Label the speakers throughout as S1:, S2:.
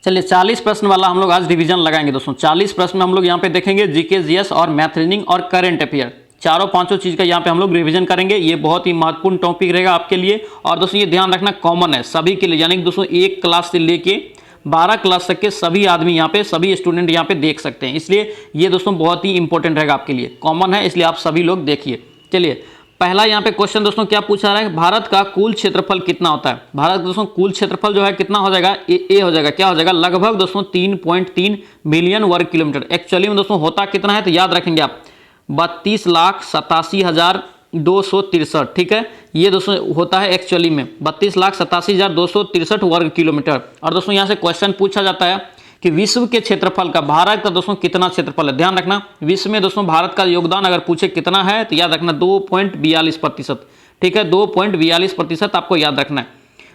S1: चलिए 40 प्रश्न वाला हम लोग आज रिवीजन लगाएंगे दोस्तों। 40 प्रश्न हम लोग यहाँ पे देखेंगे जीके, जीएस और मैथ रीजनिंग और करंट अफेयर, चारों पांचों चीज का यहाँ पे हम लोग रिवीजन करेंगे। ये बहुत ही महत्वपूर्ण टॉपिक रहेगा आपके लिए। और दोस्तों ये ध्यान रखना कॉमन है सभी के लिए, यानी कि दोस्तों 1 क्लास से लेके 12 क्लास तक के सभी आदमी यहाँ पे, सभी स्टूडेंट यहाँ पे देख सकते हैं। इसलिए ये दोस्तों बहुत ही इंपॉर्टेंट रहेगा आपके लिए, कॉमन है, इसलिए आप सभी लोग देखिए। चलिए पहला यहाँ पे क्वेश्चन दोस्तों क्या पूछा रहा है, भारत का कुल क्षेत्रफल कितना होता है। भारत दोस्तों कुल क्षेत्रफल जो है कितना हो जाएगा, ए हो जाएगा, क्या हो जाएगा, लगभग दोस्तों 3.3 मिलियन वर्ग किलोमीटर। एक्चुअली में दोस्तों होता कितना है तो याद रखेंगे आप, 32,87,263। ठीक है, ये दोस्तों होता है एक्चुअली में 32,87,263 वर्ग किलोमीटर। और दोस्तों यहाँ से क्वेश्चन पूछा जाता है कि विश्व के क्षेत्रफल का भारत का दोस्तों कितना क्षेत्रफल है। ध्यान रखना विश्व में दोस्तों भारत का योगदान अगर पूछे कितना है तो याद रखना 2.42%। ठीक है, 2.42% आपको याद रखना है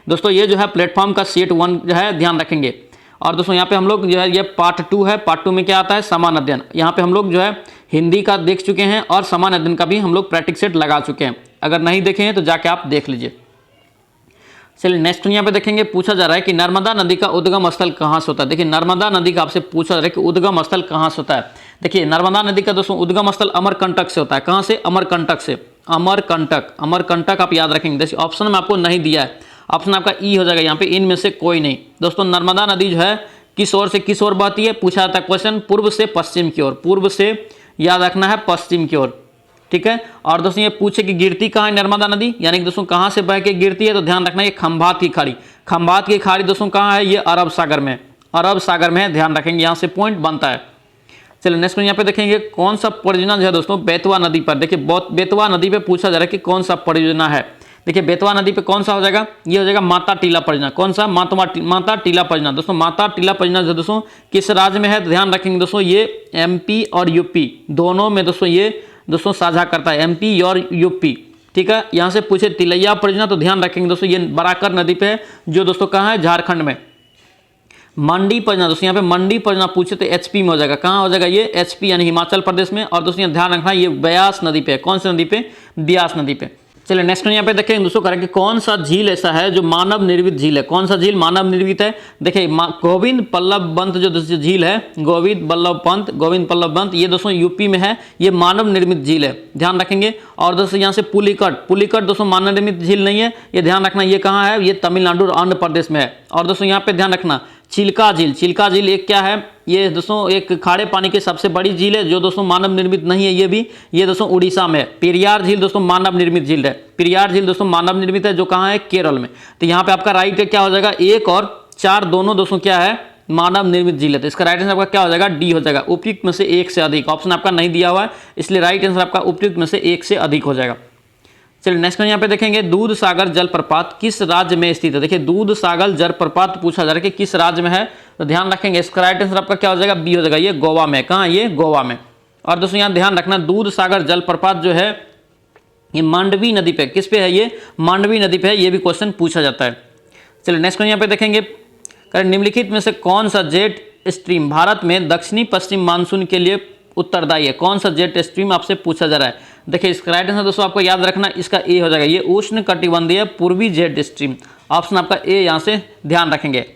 S1: दोस्तों। ये जो है प्लेटफॉर्म का सेट 1 जो है ध्यान रखेंगे। और दोस्तों यहाँ पे हम लोग जो है ये पार्ट 2 है, पार्ट 2 में क्या आता है, समान अध्ययन। यहाँ पे हम लोग जो है हिंदी का देख चुके हैं और समान अध्ययन का भी हम लोग प्रैक्टिस सेट लगा चुके हैं। अगर नहीं देखे हैं तो जाके आप देख लीजिए। चलिए नेक्स्ट यहाँ पे देखेंगे, पूछा जा रहा है कि नर्मदा नदी का उद्गम स्थल कहाँ से होता है। देखिए नर्मदा नदी का आपसे पूछा जा रहा है कि उद्गम स्थल कहाँ से होता है। देखिए नर्मदा नदी का दोस्तों उद्गम स्थल अमरकंटक से होता है। कहाँ से, अमरकंटक से। अमरकंटक, अमरकंटक आप याद रखेंगे। देखिए ऑप्शन में आपको नहीं दिया है, ऑप्शन आपका ई हो जाएगा यहाँ पे, इनमें से कोई नहीं। दोस्तों नर्मदा नदी जो है किस ओर से किस ओर बहती है, पूछा जाता है क्वेश्चन, पूर्व से पश्चिम की ओर, पूर्व से याद रखना है पश्चिम की ओर। ठीक है, और दोस्तों ये पूछे कि गिरती कहाँ है नर्मदा नदी, यानी कि दोस्तों कहाँ से बह के गिरती है, तो ध्यान रखना ये खंभात की खाड़ी। खंभात की खाड़ी दोस्तों कहाँ है, ये अरब सागर में, अरब सागर में है, ध्यान रखेंगे, यहाँ से पॉइंट बनता है। चलिए नेक्स्ट में यहाँ पे देखेंगे कौन सा परियोजना जो है दोस्तों बेतवा नदी पर। देखिए बेतवा नदी पे पूछा जा रहा है कि कौन सा परियोजना है। देखिए बेतवा नदी पे कौन सा हो जाएगा, ये हो जाएगा माता टीला परियोजना। कौन सा, माता टीला परियोजना। दोस्तों माता टीला परियोजना जो दोस्तों किस राज्य में है, तो ध्यान रखेंगे दोस्तों ये एमपी और यूपी दोनों में दोस्तों ये दोस्तों साझा करता है, एमपी और यूपी। ठीक है, यहाँ से पूछे तिलैया परियोजना तो ध्यान रखेंगे दोस्तों ये बराकर नदी पे है, जो दोस्तों कहाँ है, झारखंड में। मंडी परियोजना दोस्तों यहाँ पे मंडी परियोजना पूछे तो एचपी में हो जाएगा। कहाँ हो जाएगा ये, एचपी यानी हिमाचल प्रदेश में। और दोस्तों ध्यान रखना ये ब्यास नदी पे है। कौन सी नदी पे, ब्यास नदी पे। चलिए नेक्स्ट यहाँ पे देखेंगे दोस्तों करेंगे कौन सा झील ऐसा है जो मानव निर्मित झील है। कौन सा झील मानव निर्मित है। देखिए गोविंद बल्लभ पंत जो दोस्तों झील है, गोविंद बल्लभ पंत, ये दोस्तों यूपी में है, ये मानव निर्मित झील है, ध्यान रखेंगे। और दोस्तों यहाँ से पुलिकट दोस्तों मानव निर्मित झील नहीं है, ये ध्यान रखना, ये कहाँ है, ये तमिलनाडु और आंध्र प्रदेश में है। और दोस्तों यहाँ पे ध्यान रखना चिल्का झील एक क्या है, ये दोस्तों एक खारे पानी की सबसे बड़ी झील है जो दोस्तों मानव निर्मित नहीं है, ये दोस्तों उड़ीसा में है। पेरियार झील दोस्तों मानव निर्मित झील है, पेरियार झील दोस्तों मानव निर्मित है, जो कहाँ है, केरल में। तो यहाँ पे आपका राइट है क्या हो जाएगा, 1 और 4 दोनों दोस्तों क्या है, मानव निर्मित झील है। तो इसका राइट आंसर आपका क्या हो जाएगा, डी हो जाएगा, उपयुक्त में से 1 से अधिक। ऑप्शन आपका नहीं दिया हुआ है, इसलिए राइट आंसर आपका उपयुक्त में से 1 से अधिक हो जाएगा। चलिए नेक्स्ट यहाँ पे देखेंगे दूध सागर जलप्रपात किस राज्य में स्थित है। देखिए दूध सागर जलप्रपात पूछा जा रहा है कि किस राज्य में है, तो ध्यान रखेंगे इसका राइट आंसर आपका क्या हो जाएगा, बी हो जाएगा, ये गोवा में। कहाँ, ये गोवा में। और दोस्तों यहाँ ध्यान रखना दूध सागर जलप्रपात जो है ये मांडवी नदी पे, किस पे है, ये मांडवी नदी पे है, ये भी क्वेश्चन पूछा जाता है। चलिए नेक्स्ट यहाँ पे देखेंगे निम्नलिखित में से कौन सा जेट स्ट्रीम भारत में दक्षिणी पश्चिम मानसून के लिए उत्तरदायी है। कौन सा जेट स्ट्रीम आपसे पूछा जा रहा है। देखिए इसका राइट आंसर दोस्तों आपको याद रखना, इसका ए हो जाएगा, ये उष्ण कटिबंधीय पूर्वी जेट स्ट्रीम। ऑप्शन आपका ए यहाँ से ध्यान रखेंगे।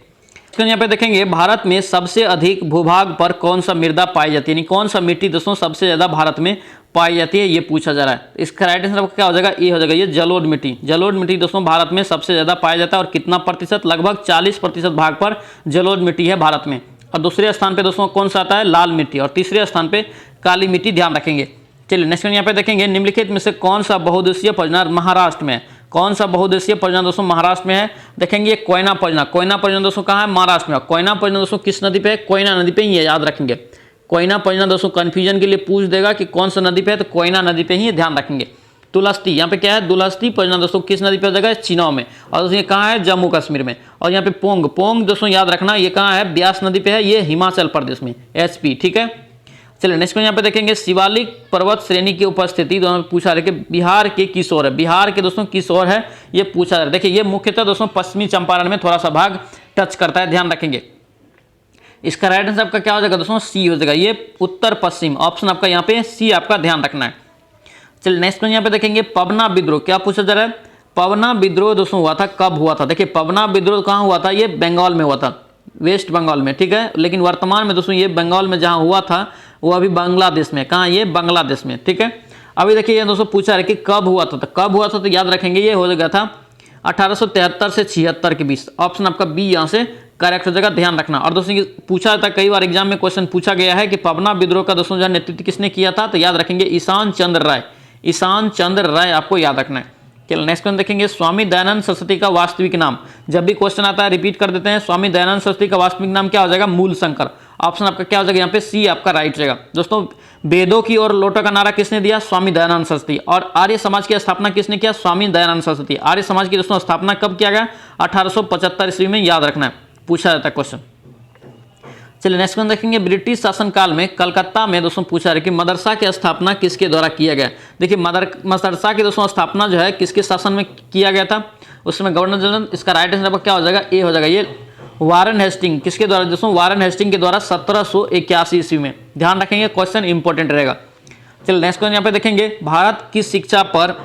S1: यहाँ पे देखेंगे भारत में सबसे अधिक भूभाग पर कौन सा मृदा पाई जाती है, यानी कौन सा मिट्टी दोस्तों सबसे ज्यादा भारत में पाई जाती है, ये पूछा जा रहा है। इसका राइट आंसर आपका क्या हो जाएगा, ए हो जाएगा, ये जलोढ़ मिट्टी। जलोढ़ मिट्टी दोस्तों भारत में सबसे ज्यादा पाया जाता है, और कितना प्रतिशत, लगभग 40% भाग पर जलोढ़ मिट्टी है भारत में। और दूसरे स्थान पे दोस्तों कौन सा आता है, लाल मिट्टी, और तीसरे स्थान पे काली मिट्टी, ध्यान रखेंगे। चलिए नेक्स्ट यहाँ पे देखेंगे निम्नलिखित में से कौन सा बहुउद्देशीय परियोजना महाराष्ट्र में है। कौन सा बहुउद्देशीय परियोजना दोस्तों महाराष्ट्र में है। देखेंगे कोयना परियोजना दोस्तों कहाँ है, महाराष्ट्र में। कोयना परियोजना दोस्तों किस नदी पे है, कोयना नदी पे, ये याद रखेंगे। कोयना परियोजना दोस्तों कंफ्यूजन के लिए पूछ देगा कि कौन सा नदी पे है, तो कोयना नदी पे ही ध्यान रखेंगे। तुलस्ती यहाँ पे क्या है, दुलस्ती परियोजना दोस्तों किस नदी पे हो जाएगा, चिनाव में। और दोस्तों ये कहाँ है, जम्मू कश्मीर में। और यहाँ पे पोंग दोस्तों याद रखना, ये कहाँ है, ब्यास नदी पे है, ये हिमाचल प्रदेश में, एचपी। ठीक है, चलिए नेक्स्ट यहाँ पे देखेंगे शिवालिक पर्वत श्रेणी की उपस्थिति दोनों पूछा रहे कि बिहार के किस ओर है। बिहार के दोस्तों किस ओर है, ये पूछा जा रहा है। देखिए ये मुख्यतः दोस्तों पश्चिमी चंपारण में थोड़ा सा भाग टच करता है, ध्यान रखेंगे। इसका राइट आंसर आपका क्या हो जाएगा दोस्तों, सी हो जाएगा, ये उत्तर पश्चिम। ऑप्शन आपका यहाँ पे सी आपका ध्यान रखना है। चलिए नेक्स्ट यहाँ पे देखेंगे पवना विद्रोह, क्या पूछा जा रहा है, पवना विद्रोह दोस्तों हुआ था, कब हुआ था। देखिए पवना विद्रोह कहाँ हुआ था, ये बंगाल में हुआ था। वेस्ट बंगाल में, ठीक है। लेकिन वर्तमान में दोस्तों ये बंगाल में जहाँ हुआ था वो अभी बांग्लादेश में, कहाँ, ये बांग्लादेश में, ठीक है। अभी देखिए ये दोस्तों पूछा है कि कब हुआ था, तो कब हुआ था तो याद रखेंगे ये हो गया था 1873 से 76 के बीच। ऑप्शन आपका बी यहाँ से करेक्ट हो जाएगा, ध्यान रखना। और दोस्तों ये पूछा जाता है, कई बार एग्जाम में क्वेश्चन पूछा गया है कि पबना विद्रोह का दोस्तों जो नेतृत्व किसने किया था, तो याद रखेंगे ईशान चंद्र राय, ईशान चंद्र राय आपको याद रखना है। चलो नेक्स्ट क्वेश्चन देखेंगे, स्वामी दयानंद सरस्वती का वास्तविक नाम। जब भी क्वेश्चन आता है रिपीट कर देते हैं, स्वामी दयानंद सरस्वती का वास्तविक नाम क्या हो जाएगा, मूल शंकर। ऑप्शन आपका क्या हो जाएगा यहाँ पे सी आपका राइट रहेगा। दोस्तों वेदों की ओर लौटो का नारा किसने दिया, स्वामी दयानंद सरस्वती। और आर्य समाज की स्थापना किसने किया, स्वामी दयानंद सरस्वती। आर्य समाज की दोस्तों स्थापना कब किया गया, 1875 ईस्वी में, याद रखना है, पूछा जाता है क्वेश्चन। चलिए नेक्स्ट क्वेश्चन देखेंगे, ब्रिटिश शासनकाल में कलकत्ता में दोस्तों पूछा है कि मदरसा की स्थापना किसके द्वारा किया गया। देखिए मदरसा की दोस्तों स्थापना जो है किसके शासन में किया गया था, उसमें गवर्नर जनरल। इसका राइट आंसर क्या हो जाएगा, ए हो जाएगा, ये वारन हेस्टिंग। किसके द्वारा दोस्तों, वारन हेस्टिंग के द्वारा 1781 ईस्वी में। ध्यान रखेंगे, क्वेश्चन इंपॉर्टेंट रहेगा। चलिए नेक्स्ट क्वेश्चन यहाँ पे देखेंगे, भारत की शिक्षा पर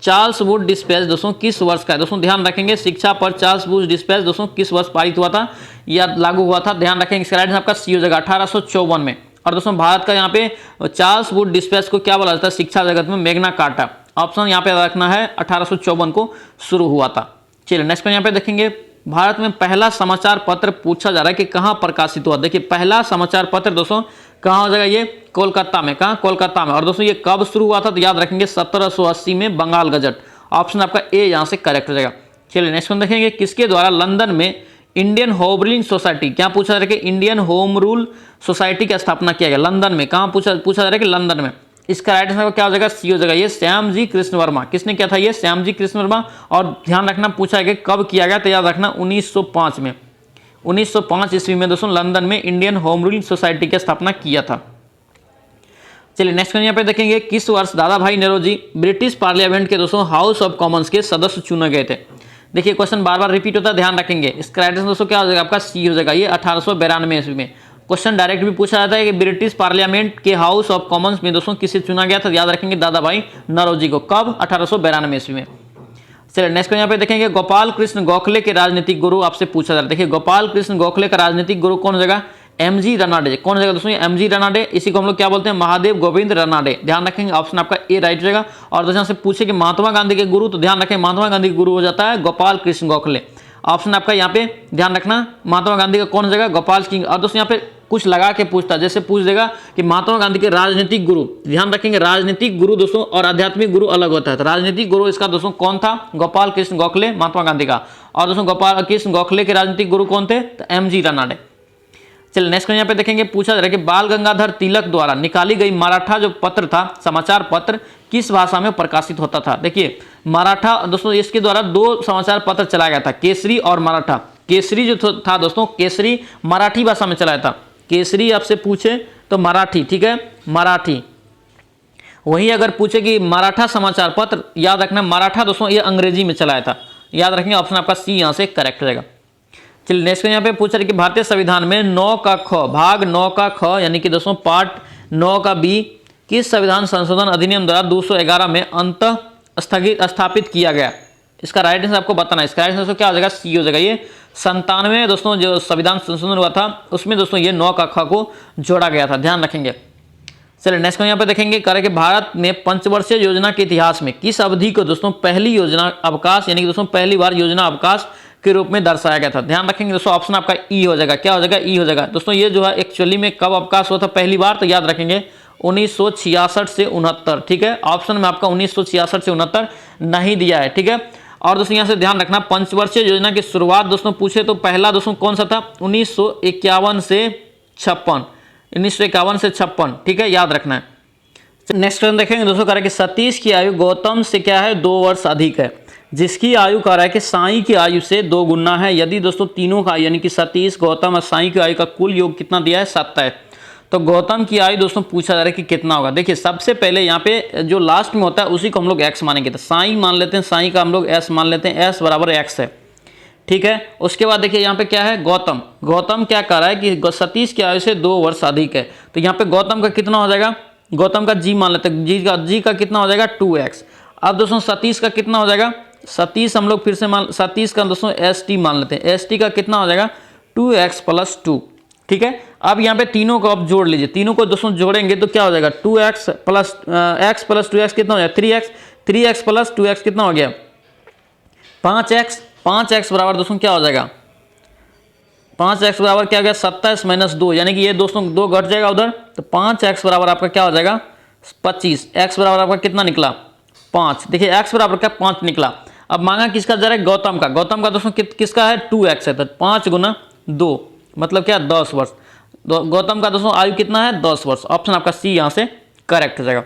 S1: चार्ल्स वुड डिस्पैच दोस्तों किस वर्ष का है। दोस्तों ध्यान रखेंगे, शिक्षा पर चार्ल्स वुड डिस्पैच दोस्तों किस वर्ष पारित हुआ था या लागू हुआ था, ध्यान रखेंगे। इसका राइट आंसर आपका सी हो जाएगा, 1854 में। और दोस्तों भारत का यहाँ पे चार्ल्स वुड डिस्पैच को क्या बोला जाता है शिक्षा जगत में, मैग्ना कार्टा। ऑप्शन यहाँ पे रखना है 1854 को शुरू हुआ था। चलिए नेक्स्ट यहाँ पे देखेंगे, भारत में पहला समाचार पत्र पूछा जा रहा है कि कहाँ प्रकाशित हुआ। देखिए पहला समाचार पत्र दोस्तों कहाँ हो जाएगा, ये कोलकाता में, कहाँ, कोलकाता में। और दोस्तों ये कब शुरू हुआ था तो याद रखेंगे 1780 में, बंगाल गजट। ऑप्शन आपका ए यहाँ से करेक्ट हो जाएगा। चलिए नेक्स्ट वन देखेंगे, किसके द्वारा लंदन में इंडियन होम रूलिंग सोसाइटी, क्या पूछा जा रहा है कि इंडियन होम रूल सोसाइटी की स्थापना किया गया लंदन में, कहाँ पूछा जा रहा है कि लंदन में। इसका राइट आंसर क्या हो जाएगा, सी हो जाएगा, ये श्याम जी कृष्ण वर्मा। किसने किया था, ये श्याम जी कृष्ण वर्मा। और ध्यान रखना पूछा गया कब किया गया, तो याद रखना 1905 में, 1905 ईस्वी में दोस्तों लंदन में इंडियन होम रूलिंग सोसाइटी की स्थापना किया था। चलिए नेक्स्ट यहाँ पे देखेंगे, किस वर्ष दादा भाई नौरोजी ब्रिटिश पार्लियामेंट के दोस्तों हाउस ऑफ कॉमन्स के सदस्य चुने गए थे। देखिए क्वेश्चन बार बार रिपीट होता है, ध्यान रखेंगे। इसका राइट आंसर दोस्तों क्या हो जाएगा, आपका सी हो जाएगा, ये 1892 ईस्वी में। क्वेश्चन डायरेक्ट भी पूछा जाता है कि ब्रिटिश पार्लियामेंट के हाउस ऑफ कॉमन्स में दोस्तों किसे चुना गया था, याद रखेंगे दादा भाई नौरोजी को। कब, 1892 ईस्वी में। चलिए नेक्स्ट यहाँ पे देखेंगे, गोपाल कृष्ण गोखले के राजनीतिक गुरु आपसे पूछा जा रहा है। देखिए गोपाल कृष्ण गोखले का राजनीतिक गुरु कौन हो जाएगा, एमजी रनाडे। कौन हो जाएगा दोस्तों, एमजी रनाडे। इसी को हम लोग क्या बोलते हैं, महादेव गोविंद रनाडे। ध्यान रखेंगे, ऑप्शन आपका ए राइट रहेगा। और दोस्तों से पूछे कि महात्मा गांधी के गुरु, तो ध्यान रखें महात्मा गांधी के गुरु हो जाता है गोपाल कृष्ण गोखले। ऑप्शन आपका यहाँ पे ध्यान रखना, महात्मा गांधी का कौन हो जाएगा, गोपाल सिंह। और दोस्तों यहाँ पे कुछ लगा के पूछता है, जैसे पूछ देगा कि महात्मा गांधी के राजनीतिक गुरु। ध्यान रखेंगे राजनीतिक गुरु दोस्तों और आध्यात्मिक गुरु अलग होता है। तो राजनीतिक गुरु इसका दोस्तों कौन था, गोपाल कृष्ण गोखले, महात्मा गांधी का। और दोस्तों गोपाल कृष्ण गोखले के राजनीतिक गुरु कौन थे, तो एमजी रनाडे। चलिए नेक्स्ट यहाँ पे देखेंगे, पूछा जा रहा है कि बाल गंगाधर तिलक द्वारा निकाली गई मराठा जो पत्र था, समाचार पत्र, किस भाषा में प्रकाशित होता था। देखिए मराठा दोस्तों, इसके द्वारा दो समाचार पत्र चलाया गया था, केसरी और मराठा। केसरी जो था दोस्तों, केसरी मराठी भाषा में चलाया था। केसरी आपसे पूछे तो मराठी, ठीक है, मराठी। वही अगर पूछे कि मराठा समाचार पत्र, याद रखना मराठा दोस्तों ये अंग्रेजी में चलाया था। याद रखेंगे, ऑप्शन आपका सी यहाँ से करेक्ट रहेगा। चलिए नेक्स्ट यहाँ पे पूछ रहे कि भारतीय संविधान में 9 का ख, भाग 9 का ख यानी कि दोस्तों पार्ट 9 का बी किस संविधान संशोधन अधिनियम द्वारा 211 में अंतः स्थापित किया गया। इसका राइट आंसर आपको बताना है। इसका राइट आंसर क्या हो जाएगा, सी हो जाएगा, ये 97 दोस्तों जो संविधान संशोधन हुआ था उसमें दोस्तों ये 9 का ख को जोड़ा गया था, ध्यान रखेंगे। चलिए नेक्स्ट यहाँ पे देखेंगे, करें कि भारत में पंचवर्षीय योजना के इतिहास में किस अवधि को दोस्तों पहली योजना अवकाश यानी कि दोस्तों पहली बार योजना अवकाश के रूप में दर्शाया गया था। ध्यान रखेंगे दोस्तों, ऑप्शन आपका ई हो जाएगा, क्या हो जाएगा, ई हो जाएगा। दोस्तों ये जो है एक्चुअली में कब अवकाश हुआ था पहली बार, तो याद रखेंगे 1966 से 69, ठीक है। ऑप्शन में आपका 1966 से 69 नहीं दिया है, ठीक है। और दोस्तों यहाँ से ध्यान रखना, पंचवर्षीय योजना की शुरुआत दोस्तों पूछे तो पहला दोस्तों कौन सा था, 1951 से 56, 1951 से 56, ठीक है, याद रखना है। नेक्स्ट क्वेश्चन देखेंगे दोस्तों, कह रहा है कि सतीश की आयु गौतम से क्या है, 2 वर्ष अधिक है, जिसकी आयु कह रहा है कि साई की आयु से 2 गुना है। यदि दोस्तों तीनों का यानी कि सतीश, गौतम और साई की आयु का कुल योग कितना दिया है, 7 है। तो गौतम की आयु दोस्तों पूछा जा रहा है कि कितना होगा। देखिए सबसे पहले यहाँ पे जो लास्ट में होता है उसी को हम लोग x मानेंगे, तो साई मान लेते हैं, साई का हम लोग s मान लेते हैं, s बराबर x है, ठीक है। उसके बाद देखिए यहाँ पे क्या है, गौतम। गौतम क्या कह रहा है कि सतीश की आयु से 2 वर्ष अधिक है, तो यहाँ पे गौतम का कितना हो जाएगा, गौतम का g मान लेते हैं, g का कितना हो जाएगा 2x। अब दोस्तों सतीश का कितना हो जाएगा, सतीश हम लोग फिर से मान, सतीश का दोस्तों st मान लेते हैं, st का कितना हो जाएगा 2x प्लस 2। ठीक है, अब यहाँ पे तीनों को आप जोड़ लीजिए, तीनों को दोस्तों जोड़ेंगे तो क्या हो जाएगा 2x plus x plus 2x कितना हो जाएगा 3x प्लस 2x कितना हो गया 5x बराबर दोस्तों क्या हो जाएगा 5x बराबर क्या हो गया 27 माइनस 2, यानी कि ये दोस्तों 2 घट जाएगा उधर, तो 5x बराबर आपका क्या हो जाएगा 25। x बराबर आपका कितना निकला 5। देखिए x बराबर क्या 5 निकला। अब मांगा किसका जा रहा है गौतम का दोस्तों किसका है 2x है, तो 5 गुना 2 मतलब क्या 10 वर्ष। गौतम का दोस्तों आयु कितना है 10 वर्ष। ऑप्शन आपका सी यहाँ से करेक्ट हो जाएगा।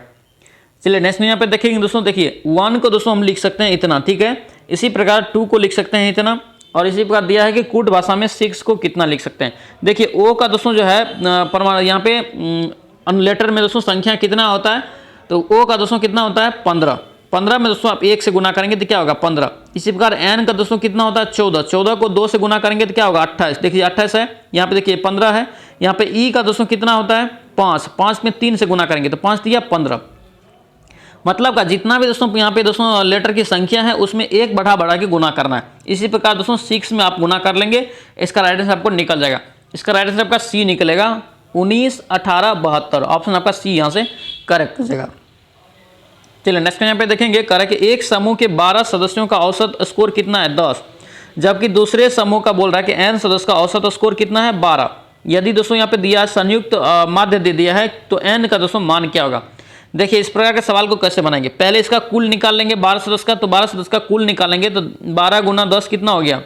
S1: चलिए नेक्स्ट में यहाँ पे देखेंगे दोस्तों, देखिए 1 को दोस्तों हम लिख सकते हैं इतना, ठीक है, इसी प्रकार 2 को लिख सकते हैं इतना, और इसी प्रकार दिया है कि कूट भाषा में 6 को कितना लिख सकते हैं। देखिए ओ का दोस्तों जो है परमाणु यहाँ पे लेटर में दोस्तों संख्या कितना होता है, तो ओ का दोस्तों कितना होता है 15 में दोस्तों आप 1 से गुना करेंगे तो क्या होगा 15। इसी प्रकार एन का दोस्तों कितना होता है 14 को 2 से गुना करेंगे तो क्या होगा 28। देखिए 28 है, यहाँ पे देखिए 15 है। यहाँ पे ई का दोस्तों कितना होता है 5 में 3 से गुना करेंगे तो 5 दिया 15। मतलब का जितना भी दोस्तों यहाँ पे दोस्तों लेटर की संख्या है उसमें एक बढ़ा के गुना करना है। इसी प्रकार दोस्तों 6 में आप गुना कर लेंगे, इसका राइट आंसर आपको निकल जाएगा। इसका राइट आंसर आपका सी निकलेगा 19, 18, 72। ऑप्शन आपका सी यहाँ से करेक्ट हो जाएगा। चलिए नेक्स्ट यहाँ पे देखेंगे, करें कि एक समूह के 12 सदस्यों का औसत स्कोर कितना है 10, जबकि दूसरे समूह का बोल रहा है कि एन सदस्य का औसत स्कोर कितना है 12। यदि दोस्तों यहाँ पे दिया संयुक्त माध्य दे दिया है तो एन का दोस्तों मान क्या होगा। देखिए इस प्रकार के सवाल को कैसे बनाएंगे, पहले इसका कुल निकाल लेंगे 12 सदस्य का, तो 12 सदस्य का कुल निकालेंगे तो 12 गुना 10 कितना हो गया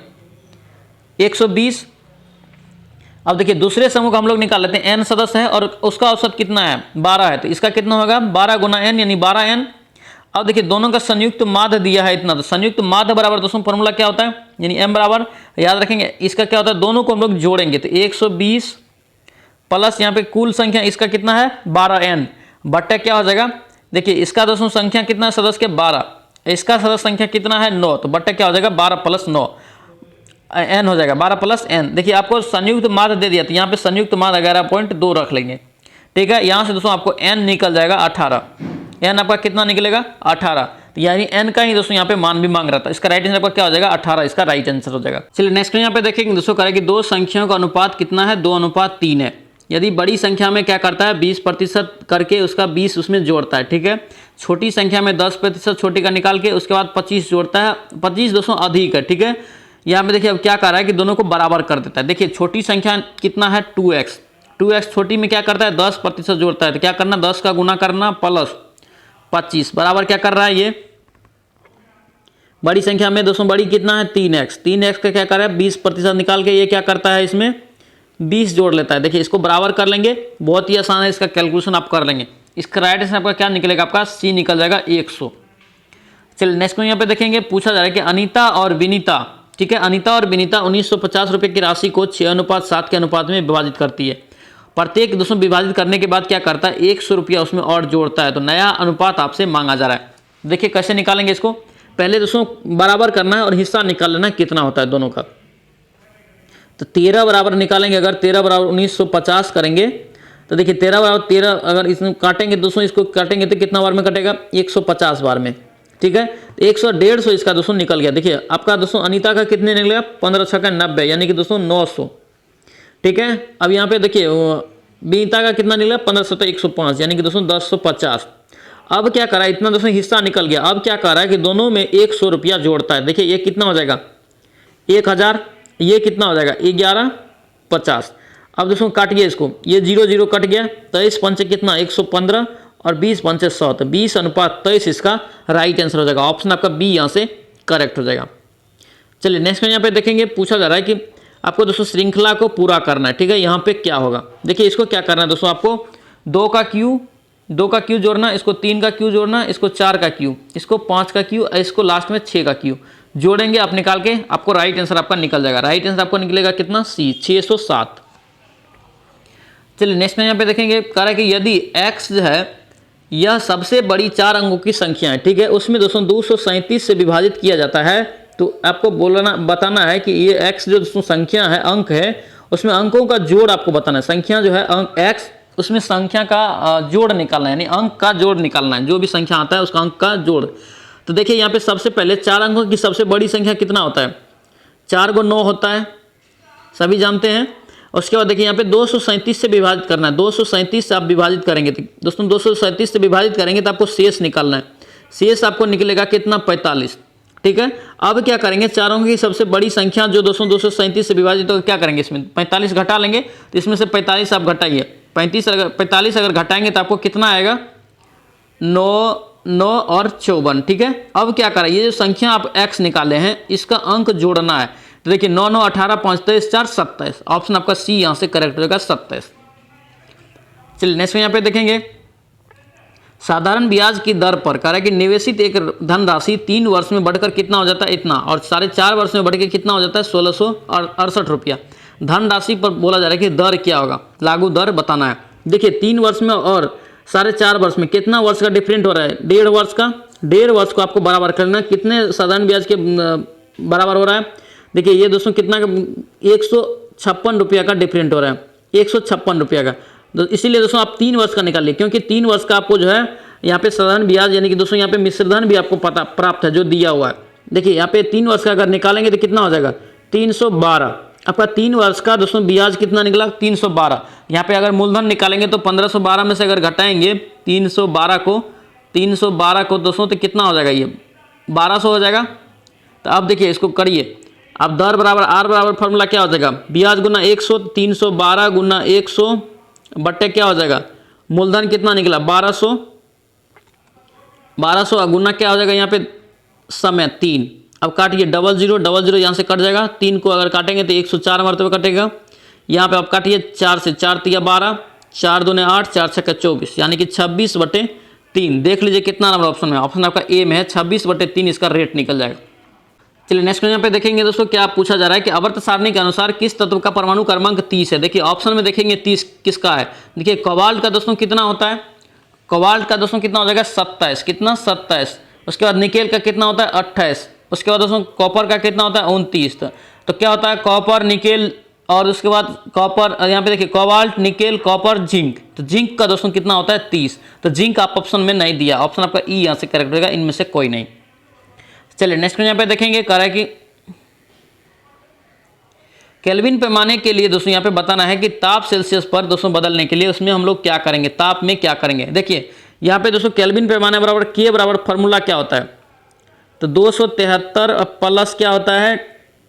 S1: 120। अब देखिए दूसरे समूह का हम लोग निकाल लेते हैं, एन सदस्य है और उसका औसत कितना है 12 है, तो इसका कितना होगा 12 गुना एन यानी 12n। अब देखिए दोनों का संयुक्त माध्य दिया है इतना, तो संयुक्त माध्य बराबर दोस्तों फॉर्मूला क्या होता है यानी m बराबर, याद रखेंगे इसका क्या होता है, दोनों को हम लोग जोड़ेंगे तो 120 प्लस यहाँ पे कुल संख्या इसका कितना है 12n बट्टा क्या हो जाएगा। देखिए इसका दोस्तों संख्या कितना है सदस्य के 12, इसका सदस्य संख्या कितना है 9, तो बट्टा क्या हो जाएगा 12 प्लस 9 n हो जाएगा 12 प्लस n। देखिए आपको संयुक्त माध्य दे दिया, तो यहाँ पे संयुक्त माध्य 11.2 रख लेंगे, ठीक है। यहाँ से दोस्तों आपको n निकल जाएगा 18, n आपका कितना निकलेगा 18, तो यानी n का ही दोस्तों यहाँ पे मान भी मांग रहा था। इसका राइट आंसर आपका क्या हो जाएगा 18, इसका राइट आंसर हो जाएगा। चलिए नेक्स्ट यहाँ पे देखेंगे दोस्तों, करें कि दो संख्याओं का अनुपात कितना है 2:3 है। यदि बड़ी संख्या में क्या करता है 20% करके उसका 20 उसमें जोड़ता है, ठीक है। छोटी संख्या में 10% छोटी का निकाल के उसके बाद 25 जोड़ता है, 25 दोस्तों अधिक है, ठीक है। यहाँ पे देखिए अब क्या कर रहा है कि दोनों को बराबर कर देता है। देखिए छोटी संख्या कितना है 2x छोटी में क्या करता है 10% जोड़ता है, तो क्या करना 10 का गुना करना प्लस 25 बराबर क्या कर रहा है ये बड़ी संख्या में दोस्तों बड़ी कितना है 3x का क्या कर रहा है 20% निकाल के ये क्या करता है इसमें 20 जोड़ लेता है। देखिए इसको बराबर कर लेंगे, बहुत ही आसान है, इसका कैलकुलेशन आप कर लेंगे। इसका राइट आंसर आपका क्या निकलेगा आपका सी निकल जाएगा 100। चलिए नेक्स्ट में यहाँ पे देखेंगे, पूछा जा रहा है कि अनीता और विनीता, ठीक है, अनीता और विनीता 1950 रुपये की राशि को 6:7 के अनुपात में विभाजित करती है। प्रत्येक दोस्तों विभाजित करने के बाद क्या करता है 100 रुपया उसमें और जोड़ता है, तो नया अनुपात आपसे मांगा जा रहा है। देखिए कैसे निकालेंगे इसको, पहले दोस्तों बराबर करना है और हिस्सा निकाल लेना कितना होता है दोनों का। तो 13 बराबर निकालेंगे, अगर 13 बराबर 1950 करेंगे तो देखिए 13 बराबर 13 अगर इसमें काटेंगे दोस्तों, इसको काटेंगे तो कितना बार में कटेगा 150 बार में, ठीक है। 100 इसका दोस्तों निकल गया। देखिए आपका दोस्तों अनीता का कितने निकलेगा 15 छक्का 90 यानी कि दोस्तों 900, ठीक है। अब यहाँ पे देखिए विनीता का कितना निकला 15 सत्ता 105 यानी कि दोस्तों 1050। अब क्या करा इतना दोस्तों हिस्सा निकल गया, अब क्या कर रहा है कि दोनों में 100 रुपया जोड़ता है। देखिए ये कितना हो जाएगा 1000, ये कितना हो जाएगा 1150। अब दोस्तों काटिए इसको, ये 0 कट गया, 23 पंचे कितना 115 और 20 पंचे 100, तो 20:23 इसका राइट आंसर हो जाएगा। ऑप्शन आपका बी यहाँ से करेक्ट हो जाएगा। चलिए नेक्स्ट यहाँ पे देखेंगे, पूछा जा रहा है कि आपको दोस्तों श्रृंखला को पूरा करना है, ठीक है। यहाँ पे क्या होगा, देखिए इसको क्या करना है दोस्तों, आपको 2 का क्यू जोड़ना, इसको 3 का क्यू जोड़ना, इसको 4 का क्यू, इसको 5 का क्यू, इसको लास्ट में 6 का क्यू जोड़ेंगे आप निकाल के, आपको राइट आंसर आपका निकल जाएगा। राइट आंसर आपको निकलेगा कितना सी 607। चलिए नेक्स्ट में यहाँ पे देखेंगे, कह रहा है कि यदि x जो है यह सबसे बड़ी 4 अंकों की संख्या है, ठीक है, उसमें दोस्तों 237 से विभाजित किया जाता है, तो आपको बताना है कि ये x जो दोस्तों संख्या है अंक है उसमें अंकों का जोड़ आपको बताना है। संख्या जो है अंक x उसमें संख्या का जोड़ निकालना है, यानी अंक का जोड़ निकालना है, जो भी संख्या आता है उसका अंक का जोड़। तो देखिए यहाँ पे सबसे पहले 4 अंकों की सबसे बड़ी संख्या कितना होता है 4 × 9 होता है, सभी जानते हैं। उसके बाद देखिए यहाँ पे 237 से विभाजित करना है, 237 से आप विभाजित करेंगे तो दोस्तों 237 से विभाजित करेंगे तो आपको शेष निकालना है। शेष आपको निकलेगा कितना, 45। ठीक है, अब क्या करेंगे, चारों की सबसे बड़ी संख्या जो दोस्तों 237 से विभाजित तो क्या करेंगे, इसमें 45 घटा लेंगे, तो इसमें से 45 आप घटाइए, 45 अगर घटाएंगे तो आपको कितना आएगा, 9 और 54। ठीक है, अब क्या करें, ये जो संख्या आप x निकाले हैं इसका अंक जोड़ना है। तो देखिए 9 9 18 5 23 4 27, ऑप्शन आपका सी यहाँ से करेक्ट होगा 27। चलिए नेक्स्ट में यहाँ पे देखेंगे, साधारण ब्याज की दर पर कह रहा है कि निवेशित एक धनराशि 3 वर्ष में बढ़कर कितना हो जाता है, इतना, और 4.5 वर्ष में बढ़ के कितना हो जाता है, 1668 रुपया। धनराशि पर बोला जा रहा है कि दर क्या होगा, लागू दर बताना है। देखिए 3 वर्ष में और 4.5 वर्ष में कितना वर्ष का डिफरेंट हो रहा है, 1.5 वर्ष का। 1.5 वर्ष को आपको बराबर करना, कितने साधारण ब्याज के बराबर हो रहा है, देखिए ये दोस्तों कितना का, 156 रुपया का डिफरेंट हो रहा है, 156 रुपया का। तो इसीलिए दोस्तों आप 3 वर्ष का निकालिए, क्योंकि 3 वर्ष का आपको जो है यहाँ पे साधारण ब्याज यानी कि दोस्तों यहाँ पे मिश्रधन भी आपको पता प्राप्त है जो दिया हुआ है। देखिए यहाँ पे 3 वर्ष का अगर निकालेंगे तो कितना हो जाएगा, 312। आपका 3 वर्ष का दोस्तों ब्याज कितना निकला, 312। यहाँ पे अगर मूलधन निकालेंगे तो 1512 में से अगर घटाएंगे 312 को दोस्तों तो कितना हो जाएगा, ये 1200 हो जाएगा। तो अब देखिए इसको करिए, अब दर बराबर आर बराबर फॉर्मूला क्या हो जाएगा, ब्याज गुना 100, 312 गुना 100 बट्टे क्या हो जाएगा, मूलधन कितना निकला 1200 गुना क्या हो जाएगा यहाँ पे समय 3। अब काटिए, 00 यहाँ से कट जाएगा, 3 को अगर काटेंगे तो 104 मरतबे कटेगा। यहाँ पे आप काटिए 4 से, 4 तिया 12, 4 दूने 8, 4 छक्का 24, यानी कि 26/3। देख लीजिए कितना नंबर ऑप्शन में, ऑप्शन आपका ए में है, 26/3 इसका रेट निकल जाएगा। चलिए नेक्स्ट यहाँ पे देखेंगे दोस्तों क्या पूछा जा रहा है कि आवर्त सारणी के अनुसार किस तत्व का परमाणु क्रमांक 30 है। देखिए ऑप्शन में देखेंगे 30 किसका है, देखिए कोबाल्ट का दोस्तों कितना होता है, कोबाल्ट का दोस्तों कितना हो जाएगा 27, कितना 27। उसके बाद निकेल का कितना होता है 28। उसके बाद दोस्तों कॉपर का कितना होता है 29। तो क्या होता है कॉपर, निकेल और उसके बाद कॉपर, यहाँ पे देखिए कोबाल्ट, निकेल, कॉपर, जिंक। तो जिंक का दोस्तों कितना होता है 30। तो जिंक आप ऑप्शन में नहीं दिया, ऑप्शन आपका ई यहाँ से करेक्ट होगा, इनमें से कोई नहीं। चलिए नेक्स्ट यहाँ पे देखेंगे, कह रहा है कि केल्विन पैमाने के लिए दोस्तों यहाँ पे बताना है कि ताप सेल्सियस पर दोस्तों बदलने के लिए उसमें हम लोग क्या करेंगे, ताप में क्या करेंगे। देखिए यहाँ पे दोस्तों केल्विन पैमाने बराबर के बराबर फॉर्मूला क्या होता है, तो 273 प्लस क्या होता है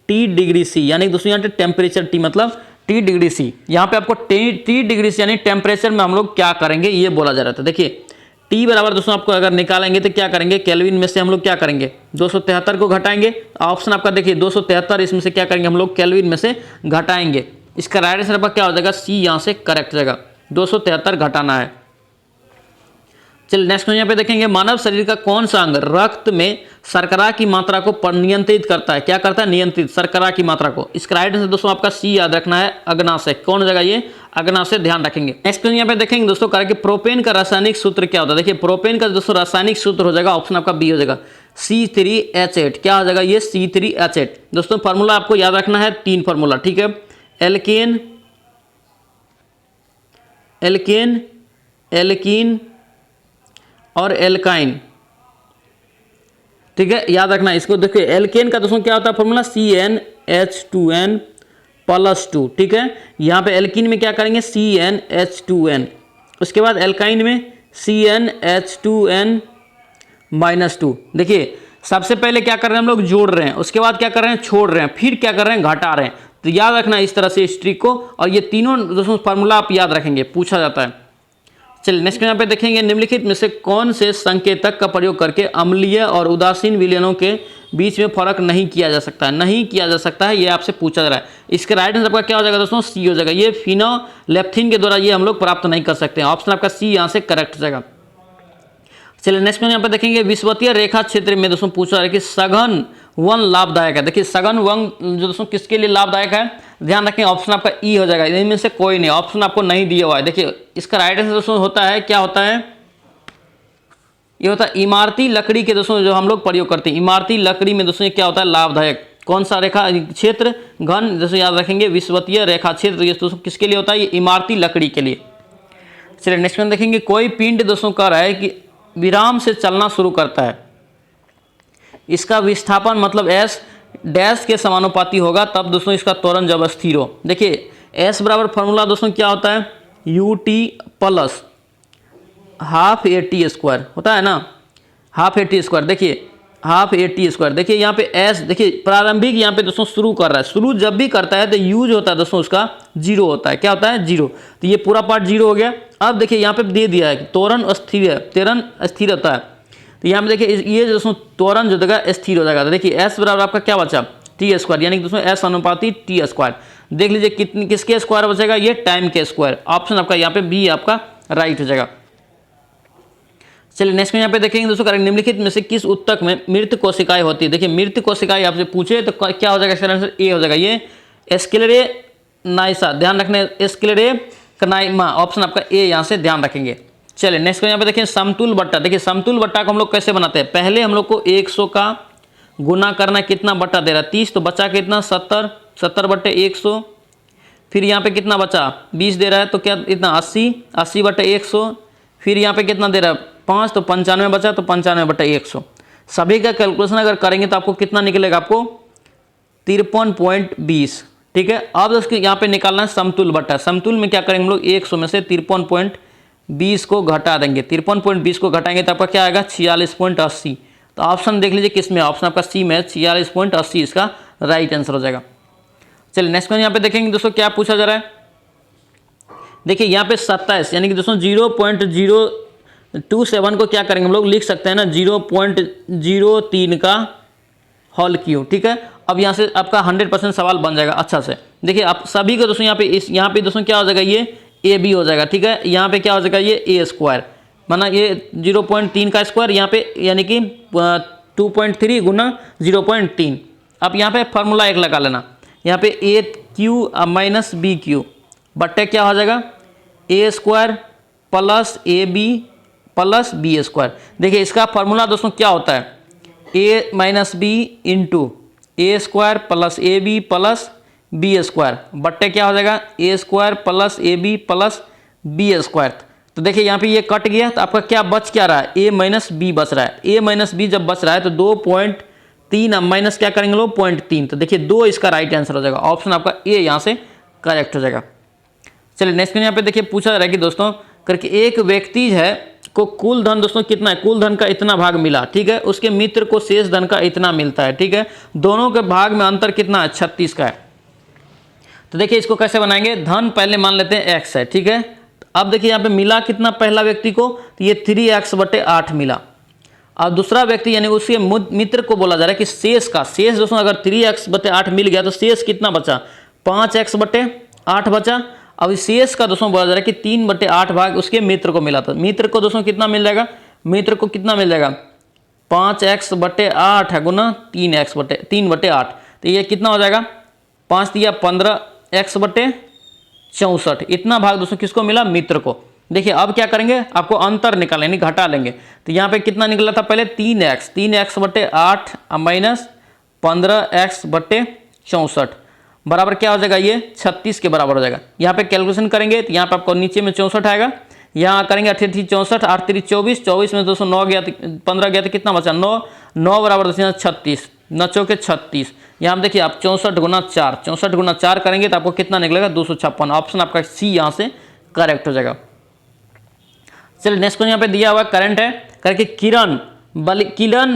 S1: टी डिग्री सी, यानी दोस्तों यहाँ पे टेम्परेचर टी मतलब टी डिग्री सी। यहाँ पे आपको टी डिग्री सी यानी टेम्परेचर में हम लोग क्या करेंगे ये बोला जा रहा था। देखिए टी बराबर दोस्तों आपको अगर निकालेंगे तो क्या करेंगे, केल्विन में से हम लोग क्या करेंगे 273 को घटाएंगे। ऑप्शन आपका देखिए 273, इसमें से क्या करेंगे हम लोग केल्विन में से घटाएंगे। इसका राइट आंसर आपका क्या हो जाएगा, सी यहाँ से करेक्ट जाएगा, 273 घटाना है। चलिए नेक्स्ट यहाँ पे देखेंगे, मानव शरीर का कौन सा अंग रक्त में शर्करा की मात्रा को नियंत्रित करता है, क्या करता है नियंत्रित शर्करा की मात्रा को। इसका राइट आंसर दोस्तों आपका सी याद रखना है, अग्नाशय। कौन जगह ये अग्नाशय, ध्यान रखेंगे। नेक्स्ट यहाँ पे देखेंगे दोस्तों कह रहा है कि प्रोपेन का रासायनिक सूत्र क्या होता है। देखिए प्रोपेन का दोस्तों रासायनिक सूत्र हो जाएगा, ऑप्शन आपका बी हो जाएगा, C3H8। क्या हो जाएगा ये C3H8। दोस्तों फार्मूला आपको याद रखना है, 3 फार्मूला, ठीक है, एल्केन, एल्केन, एल्कीन और एल्काइन, ठीक है, याद रखना इसको। देखिए एल्केन का दोस्तों क्या होता है फॉर्मूला, CnH2n+2, ठीक है। यहाँ पे एल्कीन में क्या करेंगे CnH2n, उसके बाद एल्काइन में CnH2n-2। देखिए सबसे पहले क्या कर रहे हैं हम लोग, जोड़ रहे हैं, उसके बाद क्या कर रहे हैं छोड़ रहे हैं, फिर क्या कर रहे हैं घटा रहे हैं। तो याद रखना इस तरह से इस ट्रिक को, और ये तीनों दोस्तों फार्मूला आप याद रखेंगे, पूछा जाता है। चलिए नेक्स्ट यहाँ पे देखेंगे, निम्नलिखित में से कौन से संकेतक का प्रयोग करके अम्लीय और उदासीन विलयनों के बीच में फर्क नहीं किया जा सकता है, नहीं किया जा सकता है, ये आपसे पूछा जा रहा है। इसका राइट आंसर आपका क्या हो जाएगा दोस्तों, सी हो जाएगा। ये फिनोलेप्थिन के द्वारा ये हम लोग प्राप्त नहीं कर सकते हैं, ऑप्शन आपका सी यहाँ से करेक्ट हो जाएगा। चलिए नेक्स्ट में यहाँ पे देखेंगे, विषुवतीय रेखा क्षेत्र में दोस्तों पूछा जा रहा है कि सघन वन लाभदायक है। देखिए सघन वन जो दोस्तों किसके लिए लाभदायक है, ध्यान रखें, ऑप्शन आपका ई हो जाएगा, इनमें से कोई नहीं, ऑप्शन आपको नहीं दिया हुआ है। देखिए इसका राइट आंसर दोस्तों होता है, क्या होता है, ये होता है इमारती लकड़ी के दोस्तों जो हम लोग प्रयोग करते हैं, इमारती लकड़ी में दोस्तों क्या होता है लाभदायक। कौन सा रेखा क्षेत्र घन दोस्तों याद रखेंगे, विषुवतीय रेखा क्षेत्र, ये दोस्तों किसके लिए होता है, ये इमारती लकड़ी के लिए। चलिए नेक्स्ट में देखेंगे, कोई पिंड दोस्तों कह रहा है कि विराम से चलना शुरू करता है, इसका विस्थापन मतलब एस डैश के समानुपाती होगा तब दोस्तों इसका त्वरण जब स्थिर हो। देखिए एस बराबर फॉर्मूला दोस्तों क्या होता है, U T plus half A T square होता है ना, हाफ ए टी स्क्वायर। देखिए हाफ ए टी स्क्वायर, देखिए यहाँ पे एस, देखिए प्रारंभिक यहाँ पे दोस्तों शुरू कर रहा है, शुरू जब भी करता है तो यूज होता है दोस्तों उसका जीरो होता है। क्या होता है, जीरो। तो ये पूरा पार्ट जीरो हो गया। अब देखिए यहाँ पे दे दिया है कि त्वरण स्थिर है, त्वरण स्थिर होता है। तो यहाँ पे देखिए ये दोस्तों त्वरण जो देगा स्थिर हो जाएगा। तो देखिए एस बराबर आपका क्या बचा, टी स्क्वायर, यानी कि दोस्तों एस अनुपाती टी स्क्वायर। देख लीजिए कितनी किसके स्क्वायर बचेगा, ये टाइम के स्क्वायर। ऑप्शन आपका यहाँ पे बी आपका राइट हो जाएगा। चलिए नेक्स्ट में यहाँ पे देखेंगे दोस्तों, करेंगे निम्नलिखित में से किस ऊतक में मृत कोशिकाएं होती है। देखिए मृत कोशिकाएं आपसे पूछे तो क्या हो जाएगा, इसका आंसर ए हो जाएगा, ये स्क्लेरेनाइसा, ध्यान रखने स्क्लेरेनाइमा, ऑप्शन आपका ए यहाँ से ध्यान रखेंगे। चलिए नेक्स्ट में यहाँ पे देखें समतुल बट्टा। देखिए समतुल बट्टा को हम लोग कैसे बनाते हैं, पहले हम लोग को 100 का गुना करना, कितना बट्टा दे रहा है 30, तो बचा कितना 70, 70 बट्टे 100। फिर यहाँ पे कितना बचा 20 दे रहा है, तो क्या इतना 80, 80 बट्टे 100। फिर यहाँ पे कितना दे रहा है 5, तो 95 बचा, तो 95 बट्टे 100। सभी का कैलकुलेशन अगर करेंगे तो आपको कितना निकलेगा, आपको 53.20। ठीक है, अब उसके यहाँ पे निकालना है समतुल बट्टा। समतुल में क्या करेंगे हम लोग, 100 में से 53.20 को घटा देंगे, 53.20 को घटाएंगे तो आपका क्या आएगा 46.80। तो ऑप्शन देख लीजिए किस में, ऑप्शन आपका सी में 46.80 इसका राइट आंसर हो जाएगा। चलिए नेक्स्ट में यहाँ पे देखेंगे दोस्तों क्या पूछा जा रहा है। देखिए यहाँ पे 27 यानी कि दोस्तों 0.027 को क्या करेंगे हम लोग, लिख सकते हैं ना 0.03 का होल क्यूब। ठीक है, अब यहाँ से आपका 100% सवाल बन जाएगा अच्छा से। देखिए आप सभी को दोस्तों यहाँ पे दोस्तों क्या हो जाएगा, ये ए बी हो जाएगा। ठीक है, यहाँ पे क्या हो जाएगा, ये ए स्क्वायर, माना ये 0.3 का स्क्वायर, यहाँ पे यानी कि 2.3 गुना 0.3। अब यहाँ पे फार्मूला एक लगा लेना, यहाँ पे A cube minus B cube बट्टे क्या हो जाएगा, A square plus A B plus B square. देखिए इसका फार्मूला दोस्तों क्या होता है, A minus B into A square plus A B plus B square बट्टे क्या हो जाएगा, A square plus A B plus B square. तो देखिए यहाँ पे ये कट गया, तो आपका क्या बच क्या रहा है, ए माइनस बी बच रहा है। ए माइनस बी जब बच रहा है तो 2.3 अब माइनस क्या करेंगे लोग 0.3, तो देखिए 2 इसका राइट आंसर हो जाएगा। ऑप्शन आपका ए यहाँ से करेक्ट हो जाएगा। चलिए नेक्स्ट में यहाँ पे देखिए पूछा जा रहा है कि दोस्तों करके एक व्यक्ति है को कुल धन दोस्तों कितना है, कुल धन का इतना भाग मिला। ठीक है, उसके मित्र को शेष धन का इतना मिलता है। ठीक है, दोनों के भाग में अंतर कितना है, 36 का है। तो देखिए इसको कैसे बनाएंगे, धन पहले मान लेते हैं x है। ठीक है, अब देखिए यहाँ पे मिला कितना पहला व्यक्ति को, तो ये 3x बटे 8 मिला। और दूसरा व्यक्ति यानी उसके मित्र को बोला जा रहा है कि शेष का, शेष दोस्तों अगर 3x बटे 8 मिल गया तो शेष कितना बचा, 5x बटे 8 बचा। अब इस शेष का दोस्तों बोला जा रहा है कि 3 बटे 8 भाग उसके मित्र को मिला था। मित्र को दोस्तों कितना मिल जाएगा, मित्र को कितना मिल जाएगा 5x बटे 8 है गुना 3 बटे 8, तो ये कितना हो जाएगा 5 दिया 15x बटे 64। इतना भाग दोस्तों किसको मिला, मित्र को। देखिए अब क्या करेंगे, आपको अंतर निकालें यानी घटा लेंगे। तो यहाँ पे कितना निकला था पहले 3x बटे 8 माइनस 15x बटे 64 बराबर क्या हो जाएगा, ये 36 के बराबर हो जाएगा। यहाँ पे कैलकुलेशन करेंगे तो यहाँ पे आपको नीचे में 64 आएगा, यहाँ करेंगे 8 64, 8 24, 24 में दोस्तों 9 गया, 15 गया तो कितना बचा 9, 9 बराबर दोस्तों 36, 9 चौके 36। यहाँ देखिए आप 64 गुना 4, 64 गुना 4 करेंगे तो आपको कितना निकलेगा 256। ऑप्शन आपका सी यहाँ से करेक्ट हो जाएगा। चलिए नेक्स्ट क्वेश्चन यहाँ पे दिया हुआ करंट है करके किरण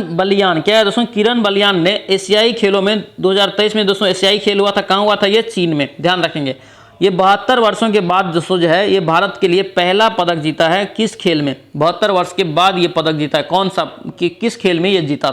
S1: बलियान, क्या है दोस्तों, किरण बलियान ने एशियाई खेलों में 2023 में दोस्तों एशियाई खेल हुआ था, कहाँ हुआ था, ये चीन में, ध्यान रखेंगे। ये 72 वर्षों के बाद दोस्तों जो है ये भारत के लिए पहला पदक जीता है, किस खेल में, 72 वर्ष के बाद ये पदक जीता है, कौन सा किस खेल में ये जीता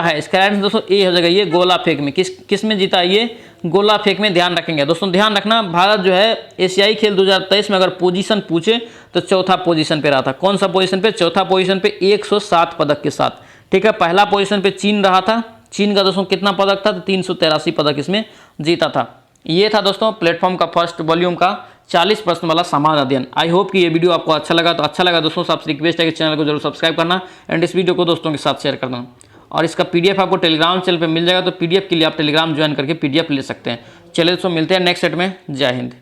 S1: है। इसका आंसर दोस्तों ए हो जाएगा, ये गोला फेंक में। किस में जीता है, ये गोला फेंक में। ध्यान रखेंगे दोस्तों, ध्यान रखना भारत जो है एशियाई खेल 2023 में अगर पोजीशन पूछे तो चौथा पोजीशन पे रहा था। कौन सा पोजीशन पे, चौथा पोजीशन पे 107 पदक के साथ। ठीक है, पहला पोजीशन पे चीन रहा था, चीन का दोस्तों कितना पदक था, तो 383 पदक इसमें जीता था। ये था दोस्तों प्लेटफॉर्म का फर्स्ट वॉल्यूम का 40 प्रश्न वाला समान अध्ययन। आई होप कि ये वीडियो आपको अच्छा लगा, तो अच्छा लगा दोस्तों आपसे रिक्वेस्ट है कि चैनल को जरूर सब्सक्राइब करना एंड इस वीडियो को दोस्तों के साथ शेयर करना। और इसका पीडीएफ आपको टेलीग्राम चैनल पे मिल जाएगा, तो पीडीएफ के लिए आप टेलीग्राम ज्वाइन करके पीडीएफ ले सकते हैं। चलिए दोस्तों मिलते हैं नेक्स्ट सेट में। जय हिंद।